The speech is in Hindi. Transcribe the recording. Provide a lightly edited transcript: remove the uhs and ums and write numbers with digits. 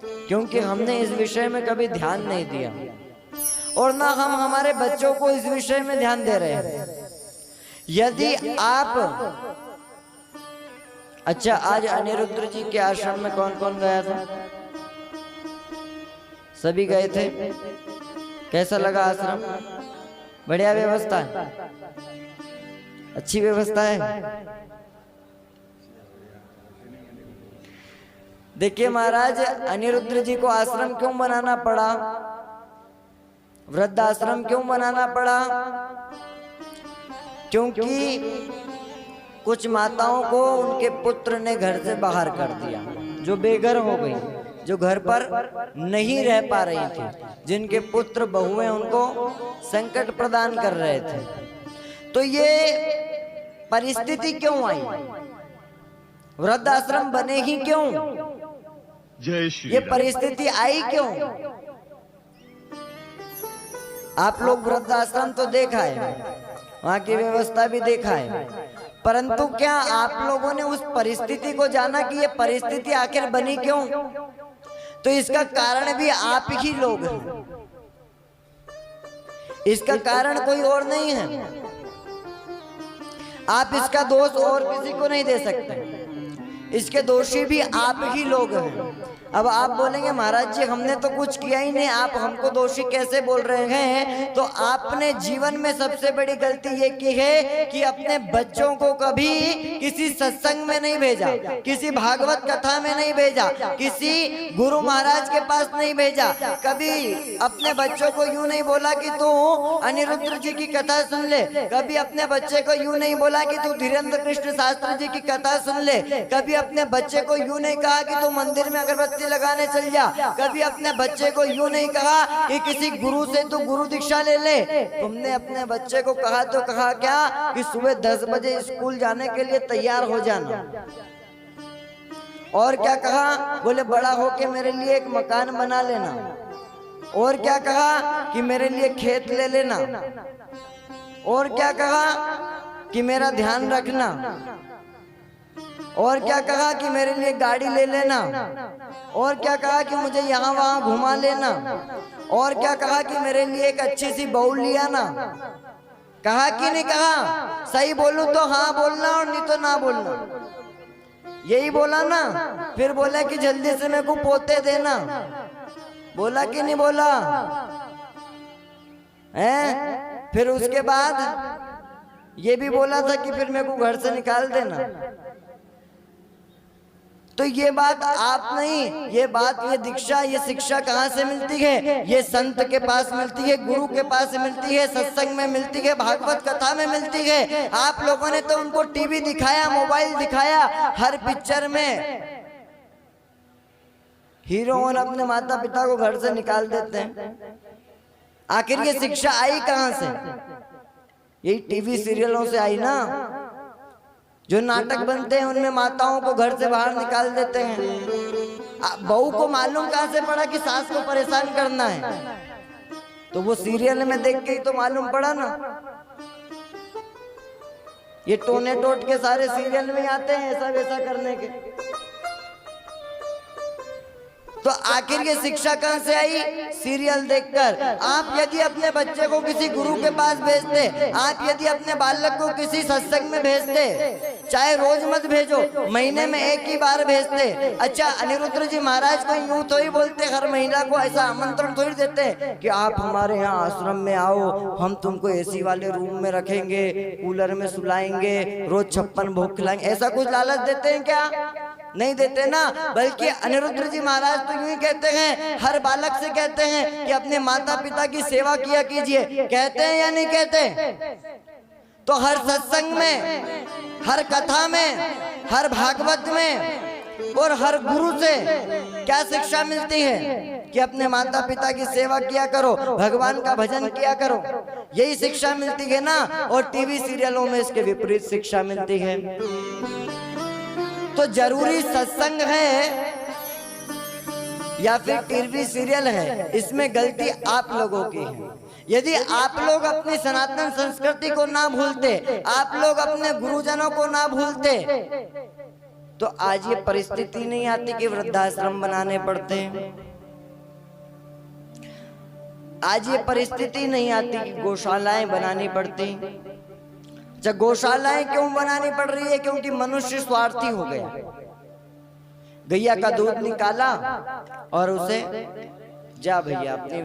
क्योंकि हमने इस विषय में कभी ध्यान नहीं दिया और ना हम हमारे बच्चों को इस विषय में ध्यान दे रहे हैं। यदि आप अच्छा, आज अनिरुद्ध जी के आश्रम में कौन कौन गया था? सभी गए थे। कैसा लगा आश्रम? बढ़िया व्यवस्था है, अच्छी व्यवस्था है। देखिए महाराज, अनिरुद्ध जी को आश्रम क्यों बनाना पड़ा, वृद्ध आश्रम क्यों बनाना पड़ा? क्योंकि कुछ माताओं को उनके पुत्र ने घर से बाहर कर दिया, जो बेघर हो गई, जो घर पर नहीं रह पा रही थी, जिनके पुत्र बहुएं उनको संकट प्रदान कर रहे थे। तो ये परिस्थिति क्यों आई? वृद्धाश्रम बने ही क्यों? ये परिस्थिति आई क्यों? आप लोग वृद्धाश्रम तो देखा है, वहां की व्यवस्था भी देखा है, परंतु क्या आप लोगों ने उस परिस्थिति को जाना कि ये परिस्थिति आखिर बनी क्यों? तो इसका कारण भी आप ही लोग हैं। इसका कारण कोई और नहीं है। आप इसका दोष और किसी को नहीं दे सकते, इसके दोषी भी आप ही लोग हैं। अब आप बोलेंगे महाराज जी हमने तो कुछ किया ही नहीं, आप हमको दोषी कैसे बोल रहे हैं? तो आपने जीवन में सबसे बड़ी गलती ये की है कि अपने बच्चों को कभी किसी सत्संग में नहीं भेजा, किसी भागवत कथा में नहीं भेजा, किसी गुरु महाराज के पास नहीं भेजा। कभी अपने बच्चों को यूं नहीं बोला कि तू अनिरुद्ध जी की कथा सुन ले, कभी अपने बच्चे को यूं नहीं बोला कि तू धीरेन्द्र कृष्ण शास्त्री जी की कथा सुन ले, कभी अपने बच्चे को यूं नहीं कहा कि तू मंदिर में अगरबत्ती लगाने चल जा, कभी अपने बच्चे को यूं नहीं कहा कि किसी गुरु से तू गुरु दीक्षा ले ले। तुमने अपने बच्चे को कहा तो कहा क्या कि सुबह 10 बजे स्कूल जाने के लिए तैयार हो जाना। और क्या कहा? बोले बड़ा होके मेरे लिए एक मकान बना लेना। और क्या कहा कि मेरे लिए खेत ले लेना। और क्या कहा कि मेरा ध्यान रखना। और क्या कहा कि मेरे लिए गाड़ी ले लेना। और क्या कहा कि मुझे यहाँ वहां घुमा लेना। और क्या कहा कि मेरे लिए एक अच्छी सी बहू लिया ना। कहा कि नहीं कहा? सही बोलूं तो हाँ बोलना और नहीं तो ना बोलना, यही बोला ना। फिर बोला कि जल्दी से मेरे को पोते देना, बोला कि नहीं बोला है? फिर उसके बाद ये भी बोला था कि फिर मेरे को घर से निकाल देना। तो ये बात आप नहीं, ये बात, ये दीक्षा, ये शिक्षा कहाँ से मिलती है? ये संत के पास मिलती है, गुरु के पास मिलती है, सत्संग में मिलती है, भागवत कथा में मिलती है। आप लोगों ने तो उनको टीवी दिखाया, मोबाइल दिखाया, हर पिक्चर में हीरो अपने माता पिता को घर से निकाल देते हैं। आखिर ये शिक्षा आई कहाँ से? यही टीवी सीरियलों से आई ना। जो नाटक बनते हैं उनमें माताओं को घर से बाहर निकाल देते हैं। बहू को मालूम कहाँ से पड़ा कि सास को परेशान करना है? तो वो सीरियल में देख के ही तो मालूम पड़ा ना। ये टोने टोट के सारे सीरियल में आते हैं ऐसा वैसा करने के। तो आखिर ये शिक्षा कहां से आई? सीरियल देखकर। आप यदि अपने बच्चे को किसी गुरु के पास भेजते, आप यदि अपने बालक को किसी सत्संग में भेजते, चाहे रोज मत भेजो, महीने में एक ही बार भेजते। अच्छा, अनिरुद्ध जी महाराज को यूं थोड़ी बोलते, हर महिला को ऐसा आमंत्रण थोड़ी देते कि आप हमारे यहाँ आश्रम में आओ, हम तुमको एसी वाले रूम में रखेंगे, कूलर में सुलाएंगे, रोज 56 भोग खिलाएंगे। ऐसा कुछ लालच देते हैं क्या? नहीं देते ना। बल्कि अनिरुद्ध जी महाराज तो यूं ही कहते हैं, हर बालक से कहते हैं कि अपने माता पिता की सेवा किया कीजिए। कहते हैं या नहीं कहते? तो हर सत्संग में, हर कथा में, हर भागवत में और हर गुरु से क्या शिक्षा मिलती है? कि अपने माता पिता की सेवा किया करो, भगवान का भजन किया करो, यही शिक्षा मिलती है ना। और टीवी सीरियलों में इसके विपरीत शिक्षा मिलती है। तो जरूरी सत्संग है या फिर टीवी सीरियल है, इसमें गलती आप लोगों की है। यदि आप लोग अपनी सनातन संस्कृति को ना भूलते, आप लोग अपने गुरुजनों को ना भूलते, तो आज ये परिस्थिति नहीं आती कि वृद्धाश्रम बनाने पड़ते हैं। आज ये परिस्थिति नहीं आती कि गौशालाएं बनानी पड़ती। जब गौशालाएं क्यों बनानी पड़ रही है? क्योंकि मनुष्य स्वार्थी हो गया। गैया का दूध निकाला और उसे जा भैया अपनी